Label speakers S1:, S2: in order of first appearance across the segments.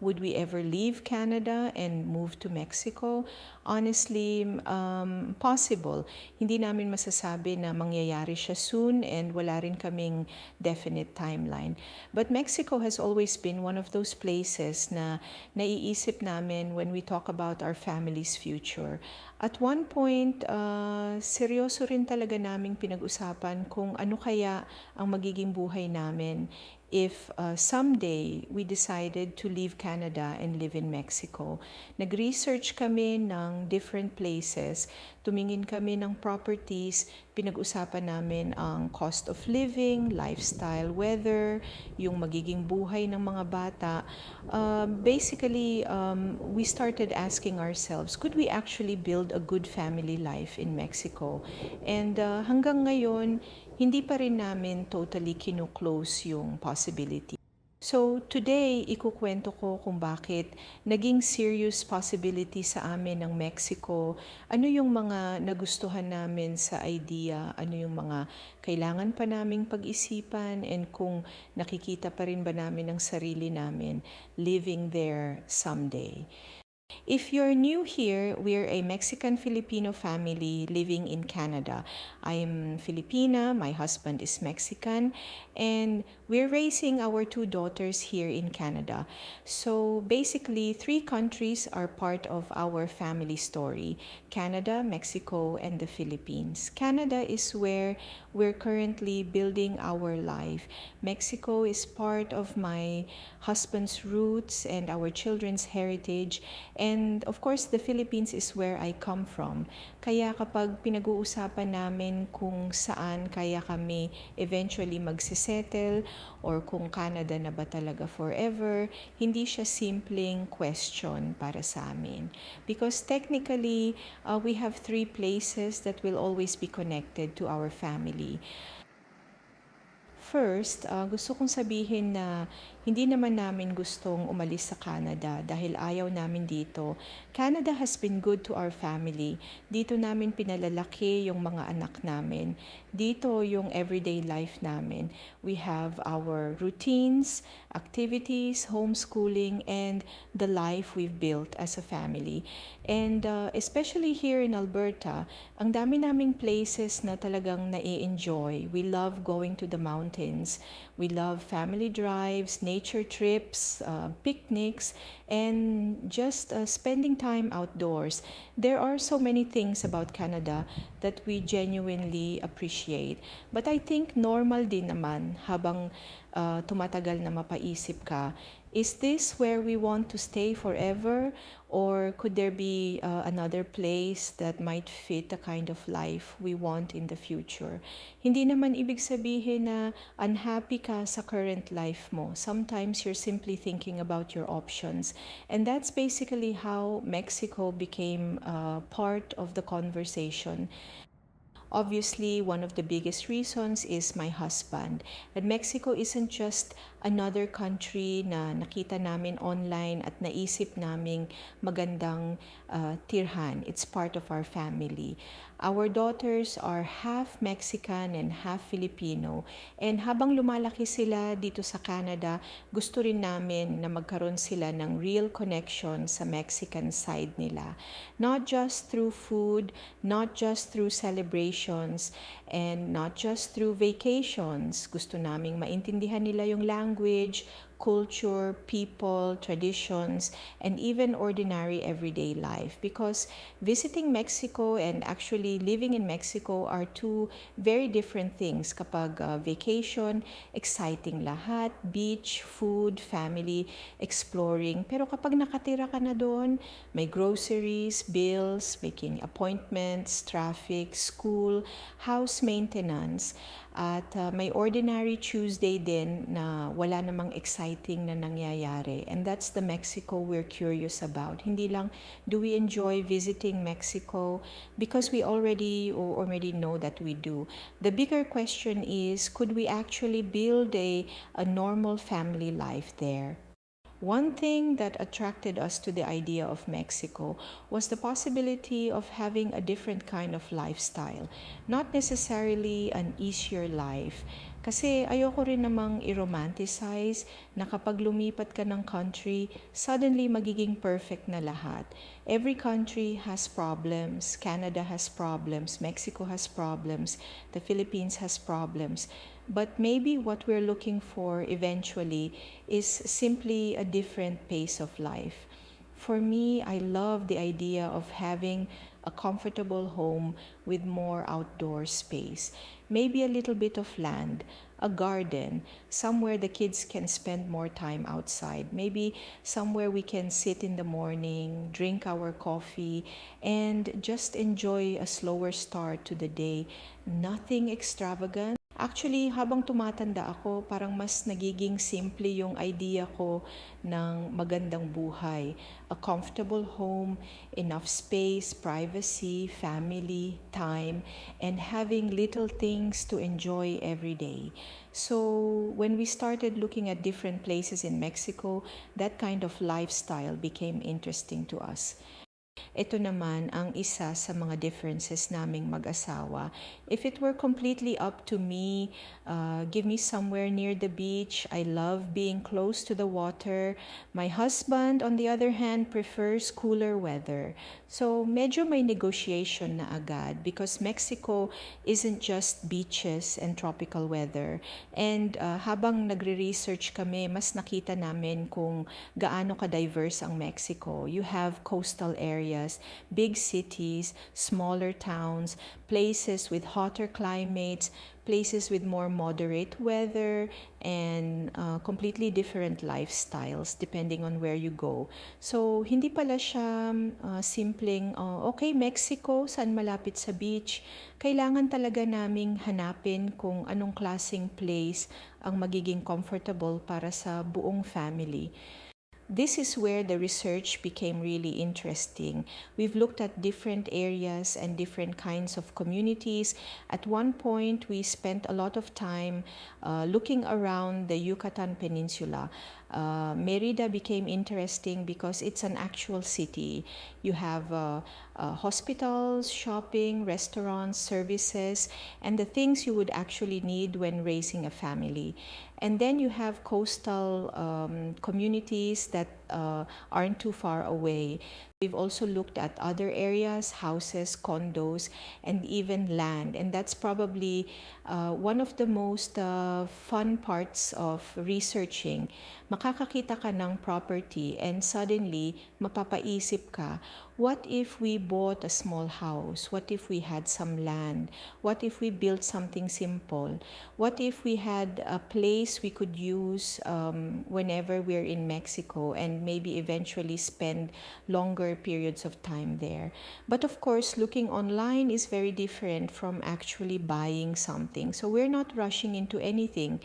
S1: Would we ever leave Canada and move to Mexico? Honestly, possible. Hindi namin masasabi na mangyayari siya soon and wala rin kaming definite timeline. But Mexico has always been one of those places na naiisip namin when we talk about our family's future. At one point, seryoso rin talaga naming pinag-usapan kung ano kaya ang magiging buhay namin if someday we decided to leave Canada and live in Mexico. Nag-research kami ng different places, tumingin kami ng properties, pinag-usapan namin ang cost of living, lifestyle, weather, yung magiging buhay ng mga bata. Basically, we started asking ourselves, could we actually build a good family life in Mexico? And hanggang ngayon, hindi pa rin namin totally kino-close yung possibility. So today, ikukwento ko kung bakit naging serious possibility sa amin ng Mexico, ano yung mga nagustuhan namin sa idea, ano yung mga kailangan pa naming pag-isipan, and kung nakikita pa rin ba namin ang sarili namin living there someday. If you're new here, we're a Mexican-Filipino family living in Canada. I'm Filipina, my husband is Mexican, and we're raising our two daughters here in Canada. So basically, three countries are part of our family story: Canada, Mexico, and the Philippines. Canada is where we're currently building our life. Mexico is part of my husband's roots and our children's heritage. And of course, the Philippines is where I come from. Kaya kapag pinag-uusapan namin kung saan kaya kami eventually magsisettle or kung Canada na ba talaga forever, hindi siya simpleng question para sa amin. Because technically, we have three places that will always be connected to our family. First, gusto kong sabihin na hindi naman namin gustong umalis sa Canada dahil ayaw namin dito. Canada has been good to our family. Dito namin pinalalaki yung mga anak namin. Dito yung everyday life namin. We have our routines, activities, homeschooling, and the life we've built as a family. And especially here in Alberta, ang dami naming places na talagang nai-enjoy. We love going to the mountains. We love family drives, nature trips, picnics, and just spending time outdoors. There are so many things about Canada that we genuinely appreciate. But I think normal din naman habang tumatagal na mapaisip ka, is this where we want to stay forever? Or could there be another place that might fit the kind of life we want in the future? Hindi naman ibig sabihin na unhappy ka sa current life mo. Sometimes you're simply thinking about your options. And that's basically how Mexico became part of the conversation. Obviously, one of the biggest reasons is my husband. And Mexico isn't just another country na nakita namin online at naisip naming magandang tirhan. It's part of our family. Our daughters are half Mexican and half Filipino. And habang lumalaki sila dito sa Canada, gusto rin namin na magkaroon sila ng real connection sa Mexican side nila. Not just through food, not just through celebrations, and not just through vacations. Gusto naming maintindihan nila yung language, culture, people, traditions, and even ordinary everyday life. Because visiting Mexico and actually living in Mexico are two very different things. Kapag vacation, exciting lahat, beach, food, family, exploring. Pero kapag nakatira ka na doon, may groceries, bills, making appointments, traffic, school, house maintenance, at may ordinary Tuesday din na wala namang exciting na nangyayari. And that's the Mexico we're curious about. Hindi lang do we enjoy visiting Mexico because we already know that we do. The bigger question is, could we actually build a normal family life there? One thing that attracted us to the idea of Mexico was the possibility of having a different kind of lifestyle. Not necessarily an easier life, Kasi ayoko rin namang i-romanticize na kapag lumipat ka ng country, suddenly magiging perfect na lahat. Every country has problems. Canada has problems. Mexico has problems. The Philippines has problems. But maybe what we're looking for eventually is simply a different pace of life. For me, I love the idea of having a comfortable home with more outdoor space. Maybe a little bit of land, a garden, somewhere the kids can spend more time outside. Maybe somewhere we can sit in the morning, drink our coffee, and just enjoy a slower start to the day. Nothing extravagant. Actually, habang tumatanda ako, parang mas nagiging simple yung idea ko ng magandang buhay. A comfortable home, enough space, privacy, family, time, and having little things to enjoy every day. So, when we started looking at different places in Mexico, that kind of lifestyle became interesting to us. Ito naman ang isa sa mga differences naming mag-asawa. If it were completely up to me, give me somewhere near the beach. I love being close to the water. My husband, on the other hand, prefers cooler weather. So medyo may negotiation na agad because Mexico isn't just beaches and tropical weather. And habang nagre-research kami, mas nakita namin kung gaano ka-diverse ang Mexico. You have coastal areas, big cities, smaller towns, places with hotter climates, places with more moderate weather, and completely different lifestyles depending on where you go. So, hindi pala siya simpleng, okay, Mexico, saan malapit sa beach. Kailangan talaga naming hanapin kung anong klaseng place ang magiging comfortable para sa buong family. This is where the research became really interesting. We've looked at different areas and different kinds of communities. At one point, we spent a lot of time looking around the Yucatan Peninsula. Merida became interesting because it's an actual city. You have hospitals, shopping, restaurants, services, and the things you would actually need when raising a family. And then you have coastal communities that aren't too far away. We've also looked at other areas, houses, condos, and even land. And that's probably one of the most fun parts of researching. Makakakita ka ng property and suddenly mapapaisip ka, what if we bought a small house? What if we had some land? What if we built something simple? What if we had a place we could use whenever we're in Mexico and maybe eventually spend longer periods of time there? But of course, looking online is very different from actually buying something. So we're not rushing into anything.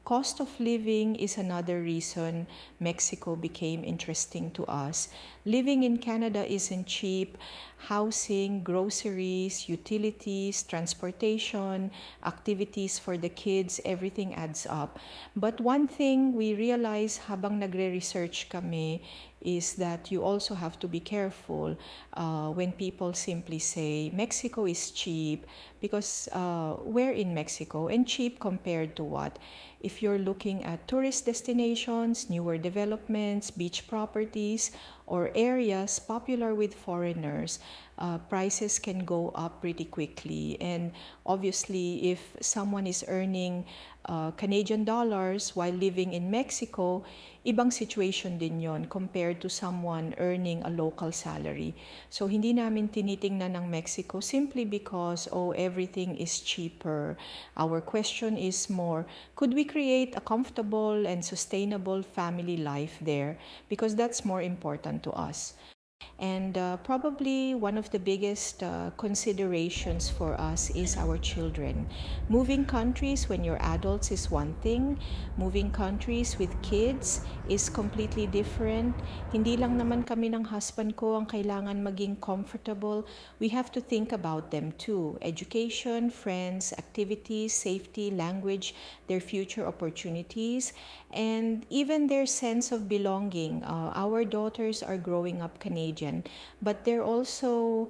S1: Cost of living is another reason Mexico became interesting to us. Living in Canada isn't cheap. Housing, groceries, utilities, transportation, activities for the kids, everything adds up. But one thing we realize habang nagre-research kami is that you also have to be careful when people simply say Mexico is cheap because we're in Mexico and cheap compared to what? If you're looking at tourist destinations, newer developments, beach properties, or areas popular with foreigners, prices can go up pretty quickly. And obviously, if someone is earning Canadian dollars while living in Mexico, ibang situation din yon compared to someone earning a local salary. So hindi namin tinitingnan ng Mexico simply because, oh, everything is cheaper. Our question is more, could we create a comfortable and sustainable family life there? Because that's more important to us. And probably one of the biggest considerations for us is our children. Moving countries when you're adults is one thing. Moving countries with kids is completely different. Hindi lang naman kami ng husband ko ang kailangan maging comfortable. We have to think about them too. Education, friends, activities, safety, language, their future opportunities, and even their sense of belonging. Our daughters are growing up Canadian. Canadian, but they're also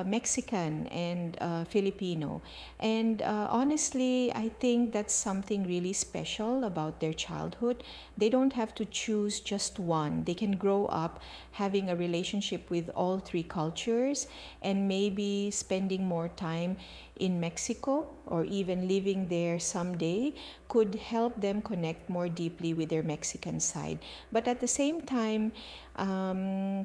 S1: Mexican and Filipino. And honestly, I think that's something really special about their childhood. They don't have to choose just one. They can grow up having a relationship with all three cultures and maybe spending more time in Mexico or even living there someday could help them connect more deeply with their Mexican side. But at the same time,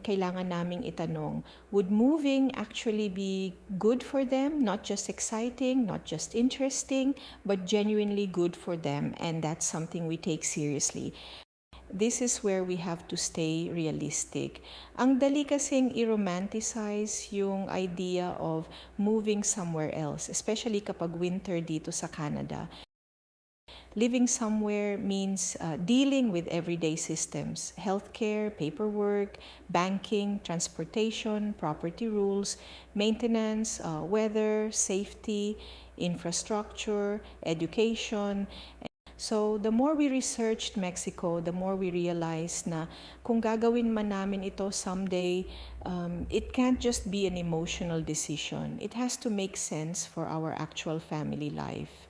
S1: kailangan naming itanong, would moving actually be good for them? Not just exciting, not just interesting, but genuinely good for them. And that's something we take seriously. This is where we have to stay realistic. Ang dali kasing i-romanticize yung idea of moving somewhere else, especially kapag winter dito sa Canada. Living somewhere means dealing with everyday systems, healthcare, paperwork, banking, transportation, property rules, maintenance, weather, safety, infrastructure, education. So, the more we researched Mexico, the more we realized na kung gagawin man namin ito someday, it can't just be an emotional decision. It has to make sense for our actual family life.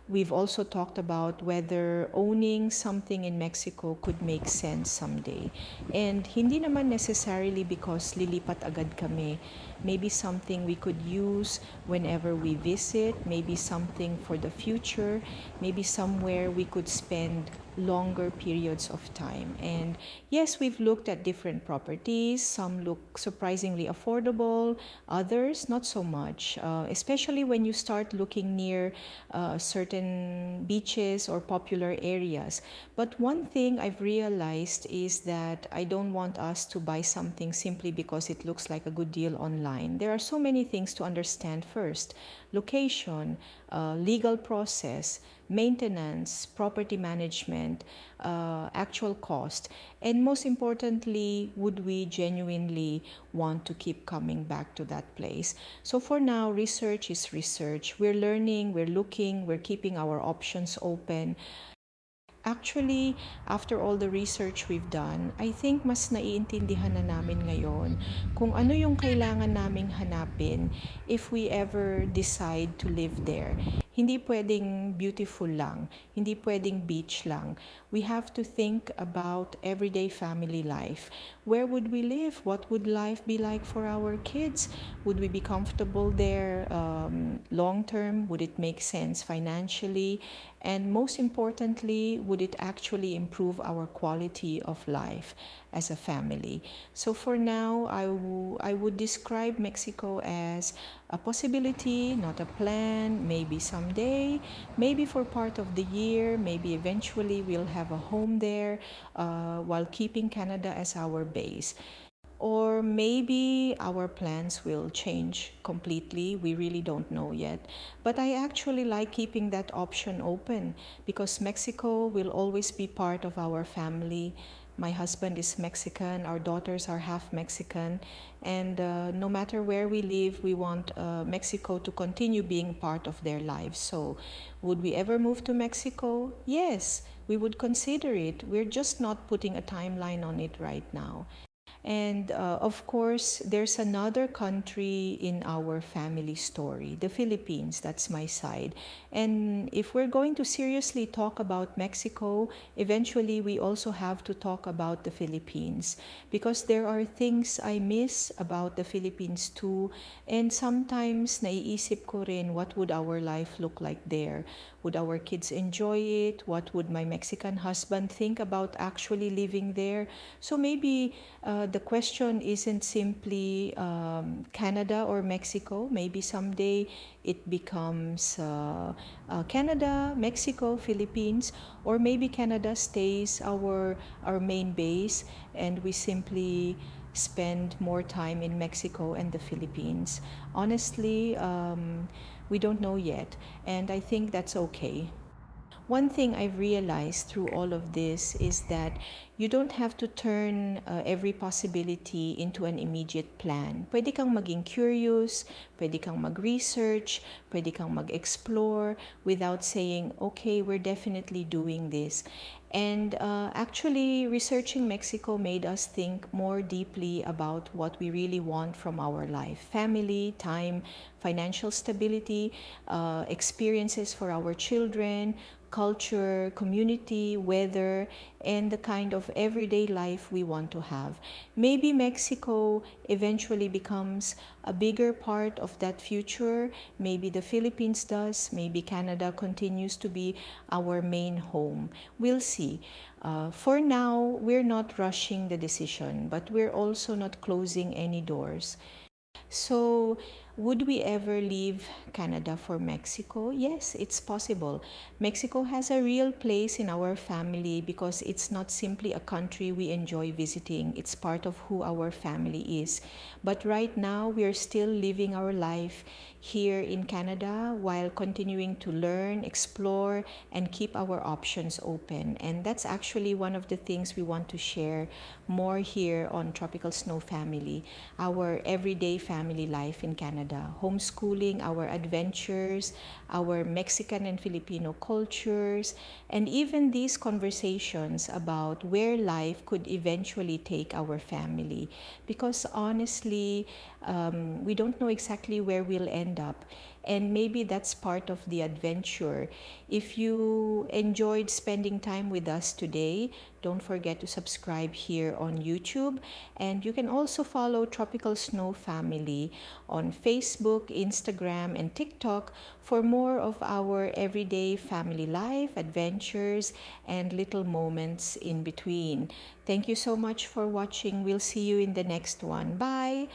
S1: We've also talked about whether owning something in Mexico could make sense someday. And hindi naman necessarily because lilipat agad kami. Maybe something we could use whenever we visit, maybe something for the future, maybe somewhere we could spend longer periods of time. And yes, we've looked at different properties. Some look surprisingly affordable, others not so much, especially when you start looking near certain beaches or popular areas. But one thing I've realized is that I don't want us to buy something simply because it looks like a good deal online. There are so many things to understand first: location, legal process, maintenance, property management, actual cost, and most importantly, would we genuinely want to keep coming back to that place? So for now, research is research. We're learning, we're looking, we're keeping our options open. Actually, after all the research we've done, I think mas naiintindihan na namin ngayon kung ano yung kailangan naming hanapin if we ever decide to live there. Hindi pwedeng beautiful lang, hindi pwedeng beach lang. We have to think about everyday family life. Where would we live? What would life be like for our kids? Would we be comfortable there long term? Would it make sense financially? And most importantly, would it actually improve our quality of life as a family? So for now, I would describe Mexico as a possibility, not a plan, maybe someday, maybe for part of the year, maybe eventually we'll have a home there while keeping Canada as our base. Or maybe our plans will change completely. We really don't know yet. But I actually like keeping that option open because Mexico will always be part of our family. My husband is Mexican, our daughters are half Mexican, and no matter where we live, we want Mexico to continue being part of their lives. So, would we ever move to Mexico? Yes, we would consider it. We're just not putting a timeline on it right now. And of course, there's another country in our family story, the Philippines. That's my side. And if we're going to seriously talk about Mexico, eventually we also have to talk about the Philippines because there are things I miss about the Philippines too. And sometimes naiisip ko rin, what would our life look like there? Would our kids enjoy it? What would my Mexican husband think about actually living there? So maybe the question isn't simply Canada or Mexico. Maybe someday it becomes Canada, Mexico, Philippines, or maybe Canada stays our main base and we simply spend more time in Mexico and the Philippines. Honestly, we don't know yet, and I think that's okay. One thing I've realized through all of this is that you don't have to turn every possibility into an immediate plan. Pwede kang maging curious, pwede kang mag-research, pwede kang mag-explore without saying, okay, we're definitely doing this. And actually, researching Mexico made us think more deeply about what we really want from our life: family, time, financial stability, experiences for our children, culture, community, weather, and the kind of everyday life we want to have. Maybe Mexico eventually becomes a bigger part of that future. Maybe the Philippines does. Maybe Canada continues to be our main home. We'll see. For now, we're not rushing the decision, but we're also not closing any doors. So, would we ever leave Canada for Mexico? Yes, it's possible. Mexico has a real place in our family because it's not simply a country we enjoy visiting, it's part of who our family is. But right now, we're still living our life here in Canada while continuing to learn, explore, and keep our options open. And that's actually one of the things we want to share more here on Tropical Snow Family, our everyday family life in Canada, homeschooling, our adventures, our Mexican and Filipino cultures, and even these conversations about where life could eventually take our family. Because honestly, we don't know exactly where we'll end up. And maybe that's part of the adventure. If you enjoyed spending time with us today, don't forget to subscribe here on YouTube. And you can also follow Tropical Snow Family on Facebook, Instagram, and TikTok for more of our everyday family life, adventures, and little moments in between. Thank you so much for watching. We'll see you in the next one. Bye.